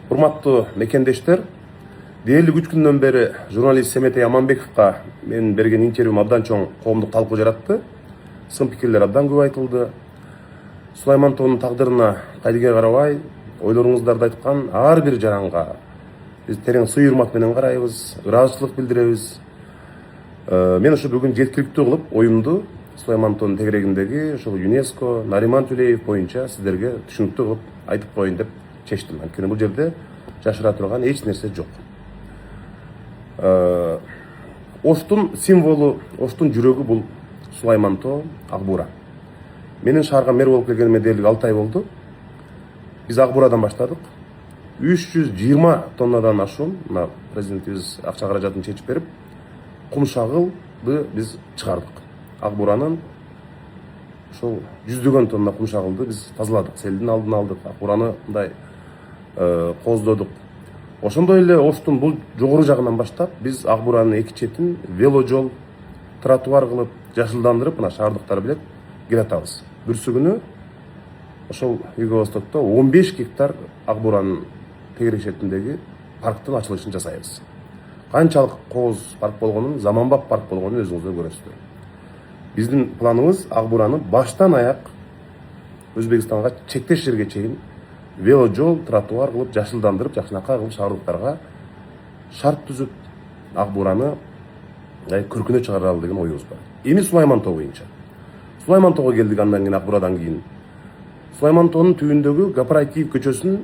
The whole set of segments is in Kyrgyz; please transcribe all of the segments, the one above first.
Урматтуу мекендештер, дээрлик 3 күндөн бери журналист Семетей Аманбековго мен берген интервьюм абдан чоң коомдук талкуу жаратты. Сын пикирлер абдан көп айтылды. Сулайман тоонун тагдырына кайдыга карабай, ойлоруңуздарды айткан ар бир жаранга биз терең сый урмат менен карайбыз, ыраазычылык билдиребиз. Мен ушу бүгүн жеткиликтүү кылып оюмду Сулайман тоонун тегерегиндеги ошол ЮНЕСКО, Нариман Тулеев боюнча сиздерге түшүнүктүү кылып айтып коеюн деп чечтим. Анткени бул жерде жашыра турган эч нерсе жок. Оштун символу, Оштун жүрөгү бул Сулайман тоо, Ак Буура. Менин шаарга мэр болуп келгениме дээрлик 6 ай болду. Биз Ак Буурадан баштадык. 320 тоннадан ашуун, мына президентибиз акча каражатын чечип берип, кум шагылды биз чыгардык. Ак Бууранын ошол жүздөгөн тонна кум шагылды биз тазаладык, селдин алдын алдык, Ак Буураны мындай кооздодук. Ошондой эле Оштун бул жогору жагынан баштап биз Ак Бууранын эки четин вело жол, тротуар кылып, жашылдандырып, мына шаардыктар билет, келатабыз. Бүрсү күнү ошол Юго-Востокто 15 гектар Ак Бууранын тегерек четиндеги парктын ачылышын жасайбыз. Канчалык кооз парк болгонун, заманбап парк болгонун өзүңүздөр көрөсүздөр. Биздин планыбыз Ак Буураны баштан аяк Өзбекстанга чектеш жерге чейин вело жол, тротуар кылып, жашылдандырып, жакшынакай кылып шаардыктарга шарт түзүп, Ак Буураны көркүнө чыгаралы деген оюбуз бар. Эми Сулайман тоо боюнча. Сулайман тоого келдик андан кийин, Ак Буурадан кийин. Сулайман тоонун түбүндөгү Кооператив көчөсүнүн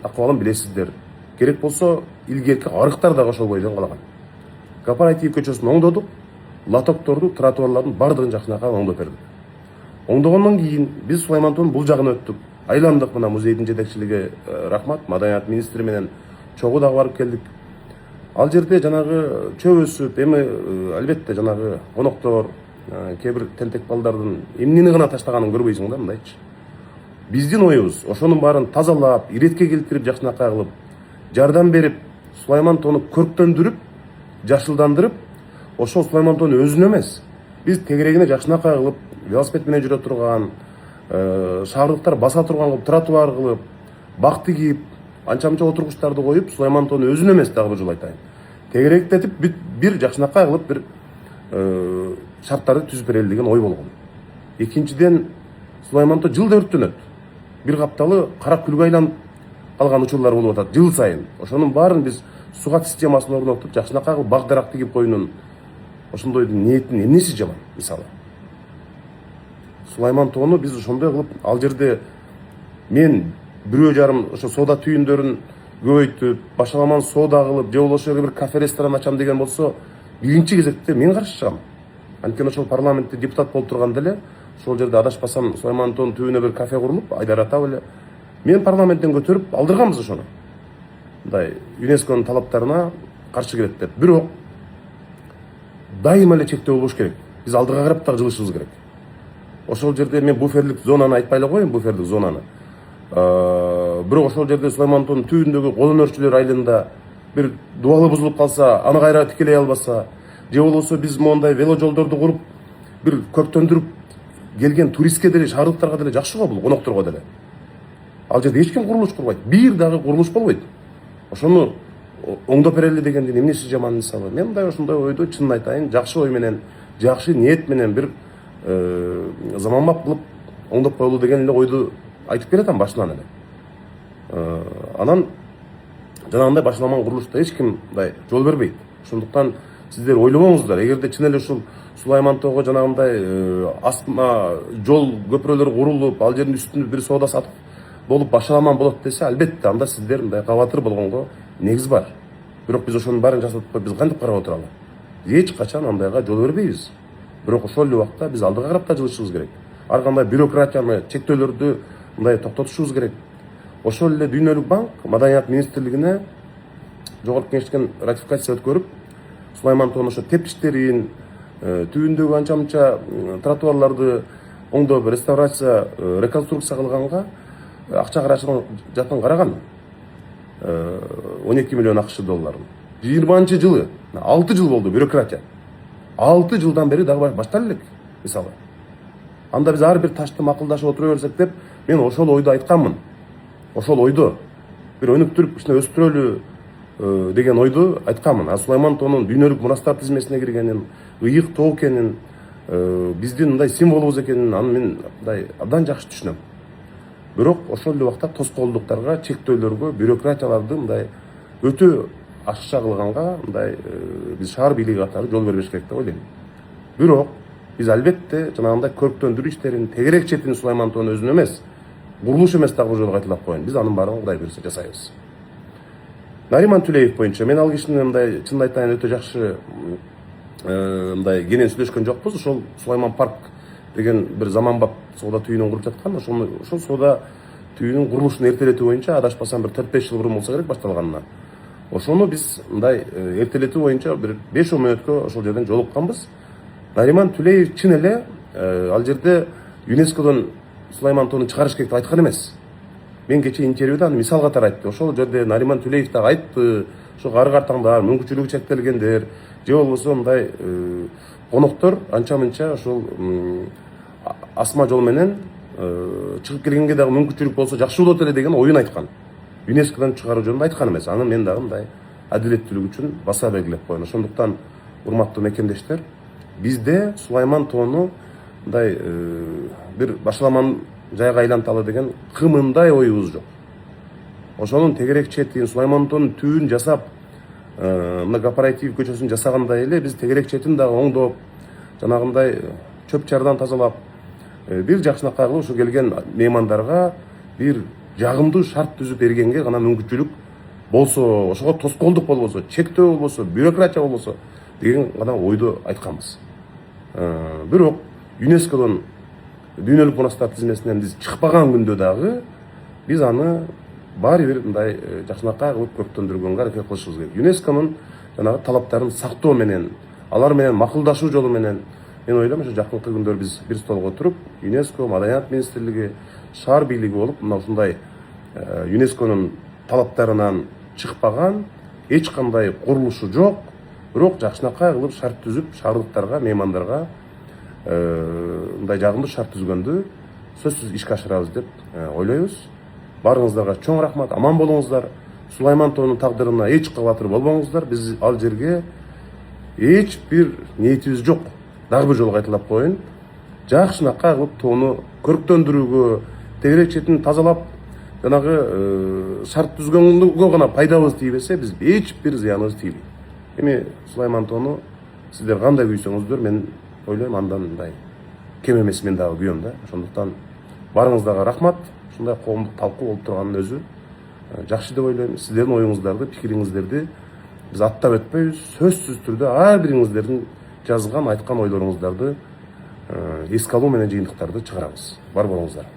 акыбалын билесиздер. Керек болсо илгерки арыктар да ошол бойдон калаган. Кооператив көчөсүн оңдодук, лотокторду, тротуарлардын бардыгын жакшынакай оңдоп бердик. Оңдогондон кийин биз Сулайман тоонун бул жагына өттүк. Айландык, мына музейдин жетекчилиги рахмат, маданият министри менен чогуу дагы барып келдик. Ал жерде жанагы чөп өсүп, эми албетте жанагы коноктор, кээ бир тентек балдардын эмнени гана таштаганын көрбөйсүң да, мындайчы. Биздин оюбуз ошонун баарын тазалап, иретке келтирип, жакшынакай кылып, жардам берип, Сулайман тоону көрктөндүрүп, жашылдандырып, ошол Сулайман тоонун өзүнө эмес, биз тегерегине жакшынакай кылып, велосипед менен жүрө турган, шаардыктар баса турган кылып, тротуар кылып, бакты кийип, анча-мынча отургучтарды коюп, Сулайман тоонун өзүнө эмес, дагы бир жолу айтайын, тегеректетип бир жакшынакай кылып бир шарттарды түзүп берели деген ой болгон. Экинчиден, Сулайман тоо жылда өрттөнөт. Бир капталы кара күлгө айланып калган учурлар болуп атат жыл сайын. Ошонун баарын биз сугат системасын орнотуп, жакшынакай кылып бак дарак тигип коюунун ошондой ниетин эмнеси жаман, мисалы. Сулайман тоону биз ошондой кылып, ал жерде мен 1,5 ошо соода түйүндөрүн көбөйтүп, башаламан соода кылып, же болбосо бир кафе, ресторан ачам деген болсо, биринчи кезекте мен каршы чыгам. Анткени ошол парламентте депутат болуп турганда эле, ошол жерде адашпасам Сулайман тоонун түбүнө бир кафе курулуп, Айдар Атап эле мен парламенттен көтөрүп алдырганбыз ошону. Мындай ЮНЕСКОнун талаптарына каршы келет деп. Бирок дайыма эле чектөө болбош керек. Биз алдыга карап дагы жылышыбыз керек. Ошол жерде мен буферлик зонаны айтпай эле коеюн, буферлик зонаны. Бирок ошол жерде Сулайман тоонун түбүндөгү кол өнөрчүлөр айылында бир дубалы бузулуп калса, аны кайра тикелей албаса, же болбосо биз мондай вело жолдорду куруп, бир көктөндүрүп келген туристке деле, шаардыктарга деле жакшы го, бул конокторго деле. Ал жерде эч ким курулуш курбайт, бир дагы курулуш болбойт. Ошону оңдоп берели дегендин эмнеси жаман, мисалы. Мен мындай ошондой ойду чынын айтайын, жакшы ой менен, жакшы ниет менен бир заманбап кылып оңдоп коелу деген эле ойду айтып келатам башынан эле. Анан жанагындай башаламан курулушта эч ким мындай жол бербейт. Ошондуктан сиздер ойлобоңуздар, эгерде чын эле ушул Сулайман тоого жанагындай астма жол көпүрөлөр курулуп, ал жердин үстүндө бир соода сатып болуп башаламан болот десе, албетте анда сиздер мындай кабатыр болгонго негиз бар. Бирок биз ошонун баарын жасатып, биз кантип карап отуралы? Эч качан андайга жол бербейбиз. Бирок ошол эле убакта биз алдыга карап да жылышыбыз керек. Ар кандай бюрократияны, чектөөлөрдү мындай токтотушубуз керек. Ошол эле Дүйнөлүк банк Маданият министрлигине жогорку кеңештен ратификация өткөрүп, Сулайман тоонун ошо тептиштерин, түбүндөгү анча-мынча тротуарларды оңдоп, реставрация, реконструкция кылганга акча каражатын караган. 12 миллион ақш долларын. 20-жылы, 6 жыл болду бюрократия. 6 жылдан бери дагы баштар элек, мисалы. Анда биз ар бир ташты макулдашып отура берсек деп, мен ошол ойду айтканмын. Ошол ойду. бир өнүктүрүп кичине өстүрөлү деген ойду айтканмын. Сулайман тоонун дүйнөлүк мурастар тизмесине киргенин, ыйык тоо экенин, биздин мындай символубуз экенин аны мен мындай абдан жакшы түшүнөм. Бирок ошол эле убакта тоскоолдуктарга, чектөөлөргө, бюрократияларды мындай өтө ашыкча кылганга мындай биз шаар бийлиги катары жол бербеш керек деп ойлойм. Бирок биз албетте жанагындай көрктөндүрүү иштерин, тегерек четин Сулайман тоонун өзүнө эмес, курулуш эмес дагы бир жолу кайталап коеюн. Биз анын баарын Кудай буйрса жасайбыз. Нариман Түлеев боюнча мен ал кишини мындай чынын айтайын өтө жакшы мындай кенен сүйлөшкөн жокпуз. Ошол Сулайман парк деген бир заманбап соода түйүнүн куруп жаткан. Ошол соода түйүнүн курулушун эртелетүү боюнча адашпасам бир 4-5 жыл мурун болсо керек башталганына. Ошону биз мындай эртелетүү боюнча бир 5-10 мүнөткө ошол жерден жолукканбыз. Нариман Түлеев чын эле ал жерде ЮНЕСКОдон Сулайман тоону чыгарыш керек деп айткан эмес. Мен кечээ интервьюда аны мисал катары айтты. Ошол жерде Нариман Түлеев дагы айтты. Ошо кары картаңдар, мүмкүнчүлүгү чектелгендер, же болбосо мындай коноктор анча-мынча ошол асма жол менен чыгып келгенге дагы мүмкүнчүлүк болсо жакшы болот эле деген оюн айткан. ЮНЕСКОдон чыгаруу жөнүндө айткан эмес. Аны мен дагы мындай адилеттүүлүк үчүн баса белгилеп коеюн. Ошондуктан урматтуу мекендештер, бизде Сулайман тоону мындай бир башаламан жайга айланталы деген кымындай оюбуз жок. Ошонун тегерек четин, Сулайман тоонун түбүн жасап, мына Кооператив көчөсүн жасагандай эле биз тегерек четин дагы оңдоп, жанагындай чөп чардан тазалап, бир жакшынакай кылып ошо келген меймандарга бир жагымдуу шарт түзүп бергенге гана мүмкүнчүлүк болсо, ошого тоскоолдук болбосо, чектөө болбосо, бюрократия болбосо деген гана ойду айтканбыз. Бирок ЮНЕСКОдон дүйнөлүк мурастар тизмесинен биз чыкпаган күндө дагы биз аны баары бир мындай жакшынакай кылып көрктөндүргөнгө аракет кылышыбыз керек. ЮНЕСКОнун жанагы талаптарын сактоо менен, алар менен макулдашуу жолу менен мен ойлойм ошо жакынкы күндөр биз бир столго отуруп, ЮНЕСКО, Маданият министрлиги, шаар бийлиги болуп, мына ушундай ЮНЕСКОнун талаптарынан чыкпаган эч кандай курулушу жок, бирок жакшынакай кылып шарт түзүп, шаардыктарга, меймандарга мындай жагымдуу шарт түзгөндү сөзсүз ишке ашырабыз деп ойлойбуз. Баарыңыздарга чоң рахмат, аман болуңуздар. Сулайман тоонун тагдырына эч кабатыр болбоңуздар. Биз ал жерге эч бир ниетибиз жок. Дагы бир жолу кайталап коеюн. Жакшынакай кылып тоону көрктөндүрүүгө, тегерек четин тазалап, жанагы шарт түзгөнгө гана пайдабыз тийбесе, биз эч бир зыяныбыз тийбейт. Эми Сулайман тоону сиздер кандай күйсөңүздөр, мен ойлойм андан мындай кем эмес мен дагы күйөм да. Ошондуктан баарыңыздарга рахмат. Ушундай коомдук талкуу болуп турганын өзү жакшы деп ойлойм. Сиздердин оюңуздарды, пикириңиздерди биз аттап өтпөйбүз. Сөзсүз түрдө ар бириңиздердин жазган, айткан ойлоруңуздарды эске алуу менен жыйынтыктарды чыгарабыз. Бар болуңуздар.